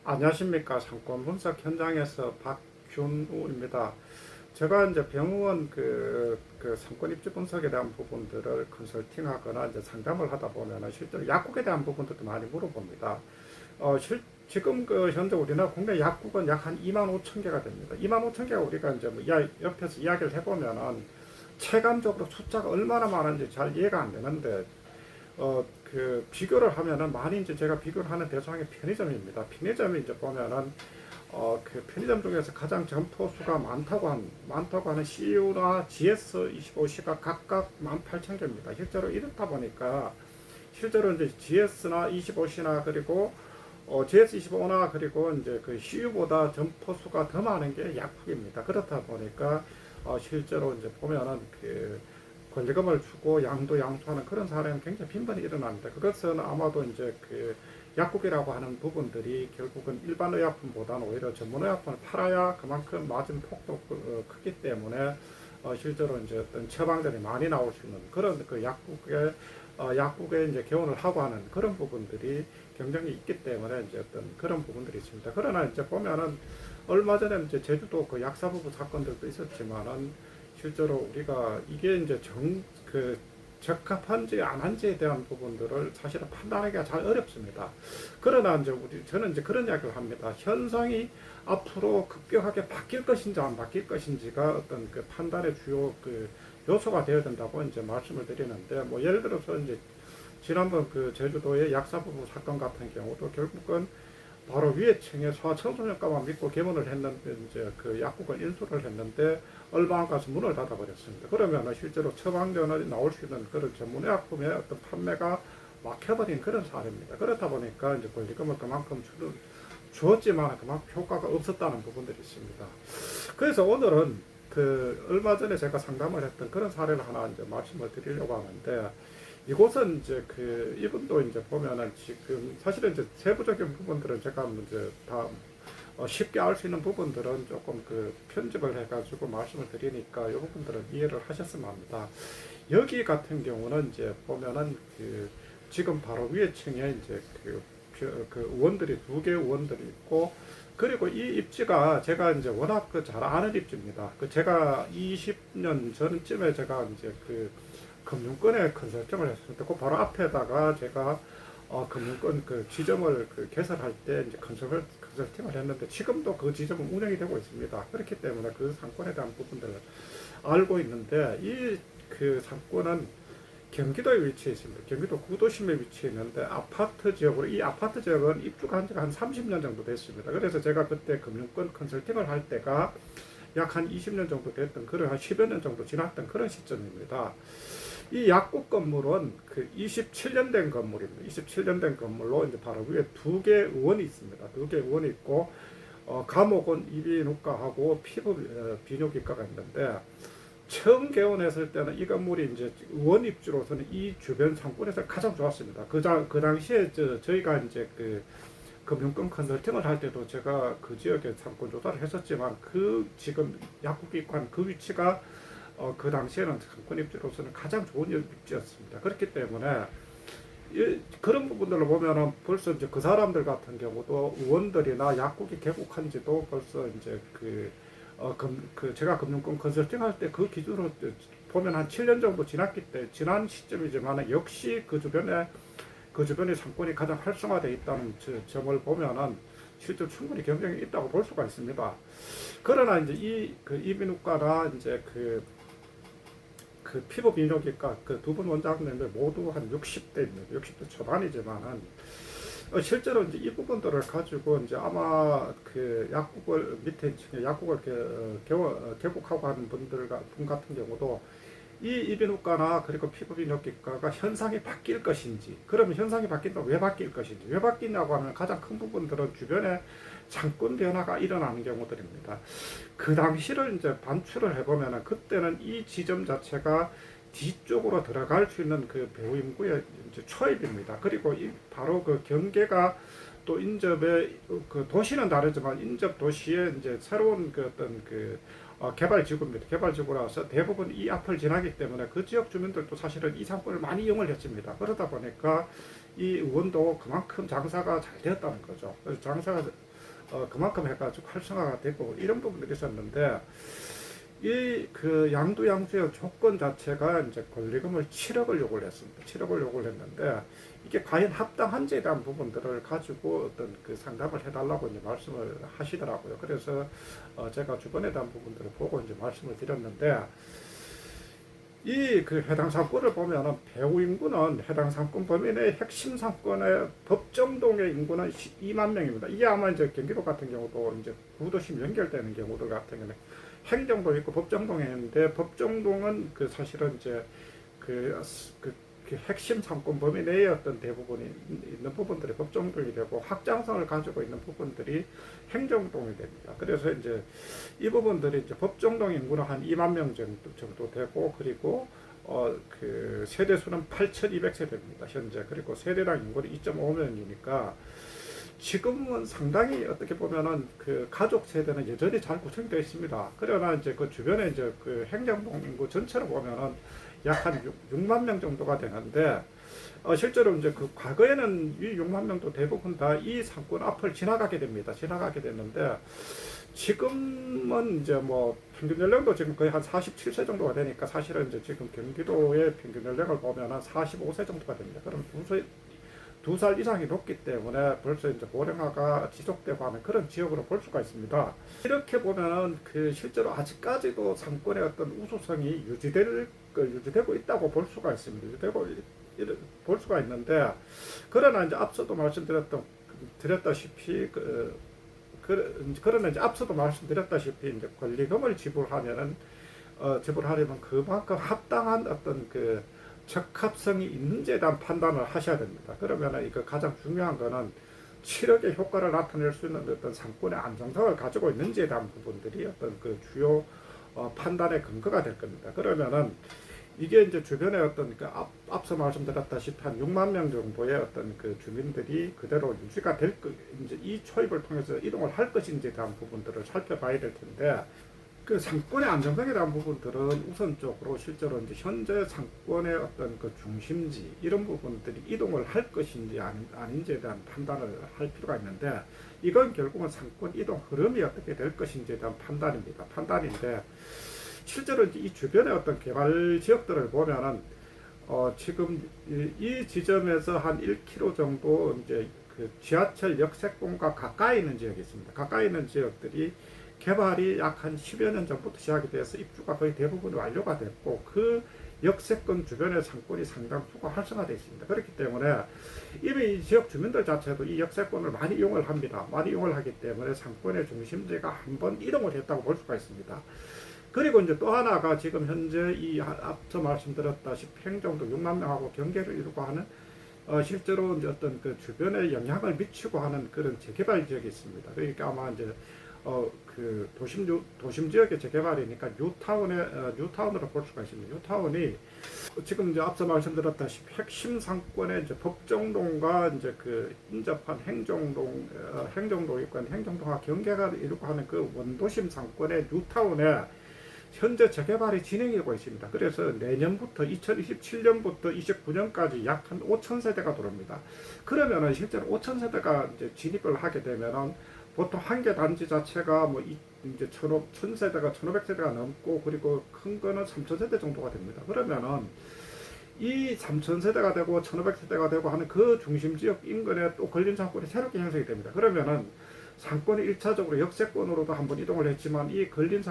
안녕하십니까. 상권 분석 현장에서 박준우입니다. 제가 이제 병원 상권 입지 분석에 대한 부분들을 컨설팅하거나 이제 상담을 하다 보면은 실제로 약국에 대한 부분들도 많이 물어봅니다. 지금 현재 우리나라 국내 약국은 약 한 2만 5천 개가 됩니다. 2만 5천 개가 우리가 이제 뭐 옆에서 이야기를 해보면은 체감적으로 숫자가 얼마나 많은지 잘 이해가 안 되는데 비교를 하면은 많이 이제 제가 비교를 하는 대상이 편의점입니다. 편의점이 이제 보면은 편의점 중에서 가장 점포수가 많다고 하는 CU나 GS25C가 각각 18,000개입니다. 실제로 이렇다 보니까 실제로 이제 GS나 25C나 그리고 GS25나 그리고 이제 그 CU보다 점포수가 더 많은 게 약국입니다. 그렇다 보니까 실제로 이제 보면은 권리금을 주고 양도양수하는 그런 사례는 굉장히 빈번히 일어납니다. 그것은 아마도 이제 약국이라고 하는 부분들이 결국은 일반 의약품보다는 오히려 전문 의약품을 팔아야 그만큼 마진 폭도 크기 때문에 실제로 이제 어떤 처방전이 많이 나올 수 있는 그런 약국에 이제 개원을 하고 하는 그런 부분들이 경쟁이 있기 때문에 이제 어떤 그런 부분들이 있습니다. 그러나 이제 보면은 얼마 전에 이제 제주도 약사부부 사건들도 있었지만은 실제로 우리가 이게 이제 적합한지 안 한지에 대한 부분들을 사실은 판단하기가 잘 어렵습니다. 그러나 이제 저는 이제 그런 이야기를 합니다. 현상이 앞으로 급격하게 바뀔 것인지 안 바뀔 것인지가 어떤 판단의 주요 요소가 되어야 된다고 이제 말씀을 드리는데, 뭐 예를 들어서 이제 지난번 제주도의 약사부부 사건 같은 경우도 결국은 바로 위에 층에 소아청소년과만 믿고 개원을 했는데 이제 약국을 인수를 했는데 얼마 안 가서 문을 닫아버렸습니다. 그러면 실제로 처방전이 나올 수 있는 그런 전문의약품의 어떤 판매가 막혀버린 그런 사례입니다. 그렇다 보니까 이제 권리금을 그만큼 주었지만 그만큼 효과가 없었다는 부분들이 있습니다. 그래서 오늘은 얼마 전에 제가 상담을 했던 그런 사례를 하나 이제 말씀을 드리려고 하는데, 이곳은 이제 이분도 이제 보면은 지금 사실은 이제 세부적인 부분들은 제가 이제 다 쉽게 알 수 있는 부분들은 조금 편집을 해가지고 말씀을 드리니까 이 부분들은 이해를 하셨으면 합니다. 여기 같은 경우는 이제 보면은 지금 바로 위에 층에 이제 의원들이 두 개 의원들이 있고, 그리고 이 입지가 제가 이제 워낙 잘 아는 입지입니다. 제가 20년 전쯤에 제가 이제 금융권에 컨설팅을 했습니다. 그 바로 앞에다가 제가 금융권 지점을 개설할 때 이제 컨설팅을 했는데 지금도 그 지점은 운영이 되고 있습니다. 그렇기 때문에 그 상권에 대한 부분들을 알고 있는데, 이 상권은 경기도에 위치해 있습니다. 경기도 구도심에 위치해 있는데 아파트 지역으로, 이 아파트 지역은 입주가 한 지가 한 30년 정도 됐습니다. 그래서 제가 그때 금융권 컨설팅을 할 때가 약 한 20년 정도 됐던, 그런 한 10여 년 정도 지났던 그런 시점입니다. 이 약국 건물은 27년 된 건물입니다. 27년 된 건물로 이제 바로 위에 두 개 의원이 있습니다. 두 개 의원이 있고, 감옥은 이비인후과하고 피부 비뇨기과가 있는데, 처음 개원했을 때는 이 건물이 이제 의원 입주로서는 이 주변 상권에서 가장 좋았습니다. 그 당시에 저희가 이제 금융권 컨설팅을 할 때도 제가 그 지역에 상권 조사를 했었지만, 지금 약국이 있고 한 그 위치가 그 당시에는 상권 입지로서는 가장 좋은 입지였습니다. 그렇기 때문에 그런 부분들을 보면은 벌써 이제 그 사람들 같은 경우도 의원들이나 약국이 개국한 지도 벌써 이제 제가 금융권 컨설팅 할 때 그 기준으로 보면 한 7년 정도 지난 시점이지만 역시 그 주변에 상권이 가장 활성화되어 있다는 점을 보면은 실제 충분히 경쟁이 있다고 볼 수가 있습니다. 그러나 이제 이비인후과나 이제 피부 비뇨기과 두 분 원장님들 모두 한 60대입니다. 60대 초반이지만은 실제로 이제 이 부분들을 가지고 이제 아마 약국을 밑에 약국을 개국하고 하는 분 같은 경우도 이 이비인후과나 그리고 피부비뇨기과가 현상이 바뀔 것인지, 그러면 현상이 바뀐다면 왜 바뀔 것인지, 왜 바뀌냐고 하면 가장 큰 부분들은 주변에 상권 변화가 일어나는 경우들입니다. 그 당시를 이제 반출을 해보면은 그때는 이 지점 자체가 뒤쪽으로 들어갈 수 있는 배후 인구의 이제 초입입니다. 그리고 바로 경계가 또 인접의 도시는 다르지만 인접 도시의 이제 새로운 개발지구입니다. 개발지구라서 대부분 이 앞을 지나기 때문에 그 지역 주민들도 사실은 이 상권을 많이 이용을 했습니다. 그러다 보니까 이 의원도 그만큼 장사가 잘 되었다는 거죠. 그래서 그만큼 해가지고 활성화가 되고 이런 부분들이 있었는데 이 그 양도양수의 조건 자체가 이제 권리금을 7억을 요구를 했습니다. 7억을 요구를 했는데 이게 과연 합당한지에 대한 부분들을 가지고 어떤 그 상담을 해달라고 이제 말씀을 하시더라고요. 그래서 제가 주변에 대한 부분들을 보고 이제 말씀을 드렸는데 이 그 해당 사건을 보면은 배후 인구는 해당 사건 범위 내 핵심 사건의 법정동의 인구는 2만 명입니다. 이게 아마 이제 경기도 같은 경우도 이제 구도심 연결되는 경우들 같은 경우는 행정동 있고 법정동에 있는데 법정동은 그 사실은 이제 그, 그, 그 핵심 상권 범위 내에 어떤 대부분이 있는 부분들이 법정동이 되고 확장성을 가지고 있는 부분들이 행정동이 됩니다. 그래서 이제 이 부분들이 이제 법정동 인구는 한 2만 명 정도 되고 그리고 그 세대 수는 8,200세대입니다. 현재. 그리고 세대당 인구는 2.5명이니까 지금은 상당히 어떻게 보면은 그 가족 세대는 여전히 잘 구성되어 있습니다. 그러나 이제 그 주변에 이제 그 행정동 인구 전체로 보면은 약 한 6만 명 정도가 되는데 실제로 이제 그 과거에는 이 6만 명도 대부분 다 이 상권 앞을 지나가게 됩니다. 지나가게 됐는데 지금은 이제 뭐 평균 연령도 지금 거의 한 47세 정도가 되니까 사실은 이제 지금 경기도의 평균 연령을 보면 한 45세 정도가 됩니다. 그럼 2살 이상이 높기 때문에 벌써 이제 고령화가 지속되고 하는 그런 지역으로 볼 수가 있습니다. 이렇게 보면은 그 실제로 아직까지도 상권의 어떤 우수성이 유지되고 있다고 볼 수가 있습니다. 볼 수가 있는데 그러나 이제 앞서도 말씀드렸다시피 그러나 이제 앞서도 말씀드렸다시피 이제 권리금을 지불하려면 그만큼 합당한 어떤 그 적합성이 있는지에 대한 판단을 하셔야 됩니다. 그러면 이거 가장 중요한 거는 7억의 효과를 나타낼 수 있는 어떤 상권의 안정성을 가지고 있는지에 대한 부분들이 어떤 그 주요 판단의 근거가 될 겁니다. 그러면은 이게 이제 주변에 어떤 그 앞서 말씀드렸다시피 한 6만 명 정도의 어떤 그 주민들이 그대로 유지가 될 이제 이 초입을 통해서 이동을 할 것인지에 대한 부분들을 살펴봐야 될 텐데 그 상권의 안정성에 대한 부분들은 우선적으로 실제로 이제 현재 상권의 어떤 그 중심지 이런 부분들이 이동을 할 것인지 아닌지에 대한 판단을 할 필요가 있는데 이건 결국은 상권 이동 흐름이 어떻게 될 것인지에 대한 판단인데 실제로 이제 이 주변의 어떤 개발 지역들을 보면은 지금 이 지점에서 한 1km 정도 이제 그 지하철 역세권과 가까이 있는 지역이 있습니다. 가까이 있는 지역들이 개발이 약 한 10여 년 전부터 시작이 돼서 입주가 거의 대부분 완료가 됐고 그 역세권 주변의 상권이 상당수가 활성화되어 있습니다. 그렇기 때문에 이미 이 지역 주민들 자체도 이 역세권을 많이 이용을 합니다. 많이 이용을 하기 때문에 상권의 중심지가 한번 이동을 했다고 볼 수가 있습니다. 그리고 이제 또 하나가 지금 현재 이 앞서 말씀드렸다시피 행정도 6만 명하고 경계를 이루고 하는 실제로 이제 어떤 그 주변에 영향을 미치고 하는 그런 재개발 지역이 있습니다. 그러니까 아마 이제 그 도심 지역의 재개발이니까 뉴타운으로 볼 수가 있습니다. 뉴타운이 지금 이제 앞서 말씀드렸다시피 핵심 상권의 이제 법정동과 이제 그 인접한 행정동 있고 행정동과 경계가 이루고 하는 그 원도심 상권의 뉴타운에 현재 재개발이 진행되고 있습니다. 그래서 내년부터 2027년부터 29년까지 약 한 5,000세대가 들어옵니다. 그러면은 실제로 5,000세대가 이제 진입을 하게 되면은 보통 한 개 단지 자체가 뭐 이제 1,000세대가 1,500세대가 넘고 그리고 큰 거는 3,000세대 정도가 됩니다. 그러면은 이 3,000세대가 되고 1,500세대가 되고 하는 그 중심 지역 인근에 또 걸린 상권이 새롭게 형성이 됩니다. 그러면은 상권이 1차적으로 역세권으로도 한번 이동을 했지만 이 걸린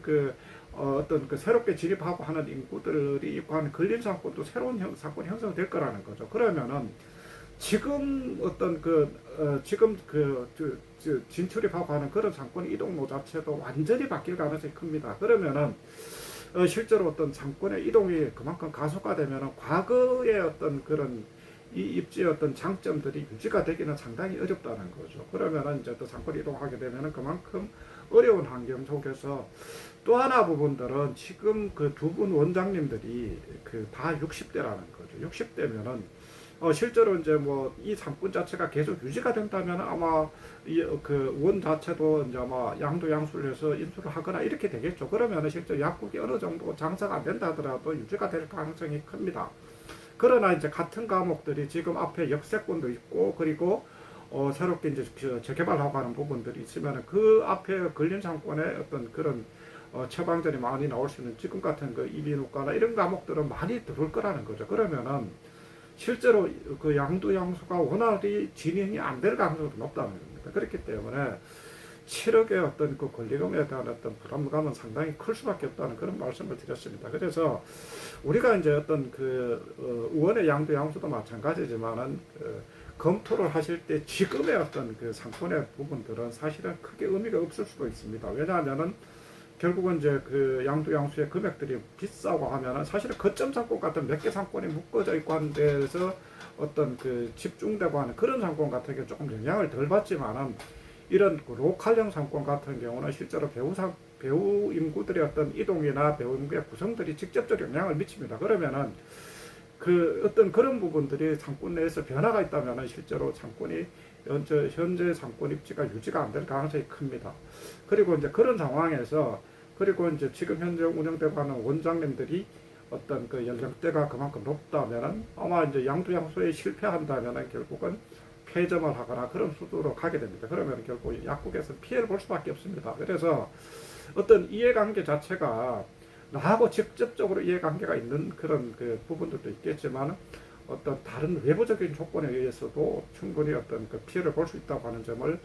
그 어떤 그 새롭게 진입하고 하는 인구들이 있고 하는 걸린 상권도 새로운 상권이 형성될 거라는 거죠. 그러면은 지금 어떤 지금 진출입하고 하는 그런 상권 이동로 자체도 완전히 바뀔 가능성이 큽니다. 그러면은 실제로 어떤 상권의 이동이 그만큼 가속화되면은 과거의 어떤 그런 이 입지의 어떤 장점들이 유지가 되기는 상당히 어렵다는 거죠. 그러면은 이제 또 상권 이동하게 되면은 그만큼 어려운 환경 속에서 또 하나 부분들은 지금 그 두 분 원장님들이 그 다 60대라는 거죠. 60대면은 실제로 이제 뭐 이 상권 자체가 계속 유지가 된다면 아마 이 그 원 자체도 이제 아마 양도양수를 해서 인수를 하거나 이렇게 되겠죠. 그러면은 실제 약국이 어느 정도 장사가 안 된다 하더라도 유지가 될 가능성이 큽니다. 그러나 이제 같은 과목들이 지금 앞에 역세권도 있고 그리고 새롭게 이제 재개발하고 하는 부분들이 있으면 그 앞에 걸린 상권에 어떤 그런 처방전이 많이 나올 수 있는 지금 같은 그 이비인후과나 이런 과목들은 많이 들어올 거라는 거죠. 그러면은 실제로 그 양두양수가 원활히 진행이 안 될 가능성도 높다는 겁니다. 그렇기 때문에 7억의 어떤 그 권리금에 대한 어떤 부담감은 상당히 클 수밖에 없다는 그런 말씀을 드렸습니다. 그래서 우리가 이제 어떤 그 의원의 양두양수도 마찬가지지만은 검토를 하실 때 지금의 어떤 그 상권의 부분들은 사실은 크게 의미가 없을 수도 있습니다. 왜냐하면은 결국은 이제 그 양두양수의 금액들이 비싸고 하면은 사실은 거점 상권 같은 몇 개 상권이 묶어져 있고 하는 데에서 어떤 그 집중되고 하는 그런 상권 같은 게 조금 영향을 덜 받지만은 이런 그 로컬형 상권 같은 경우는 실제로 배우 인구들의 어떤 이동이나 배우 인구의 구성들이 직접적 영향을 미칩니다. 그러면은 그 어떤 그런 부분들이 상권 내에서 변화가 있다면은 실제로 상권이 현재 상권 입지가 유지가 안 될 가능성이 큽니다. 그리고 이제 그런 상황에서 그리고 이제 지금 현재 운영되고 하는 원장님들이 어떤 그 연령대가 그만큼 높다면은 아마 이제 양두양수에 실패한다면은 결국은 폐점을 하거나 그런 수도로 가게 됩니다. 그러면 결국 약국에서 피해를 볼 수밖에 없습니다. 그래서 어떤 이해관계 자체가 나하고 직접적으로 이해관계가 있는 그런 그 부분들도 있겠지만 어떤 다른 외부적인 조건에 의해서도 충분히 어떤 그 피해를 볼 수 있다고 하는 점을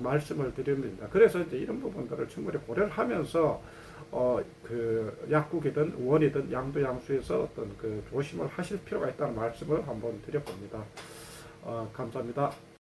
말씀을 드립니다. 그래서 이제 이런 부분들을 충분히 고려를 하면서 그 약국이든 원이든 양두양수에서 어떤 그 조심을 하실 필요가 있다는 말씀을 한번 드려봅니다. 감사합니다.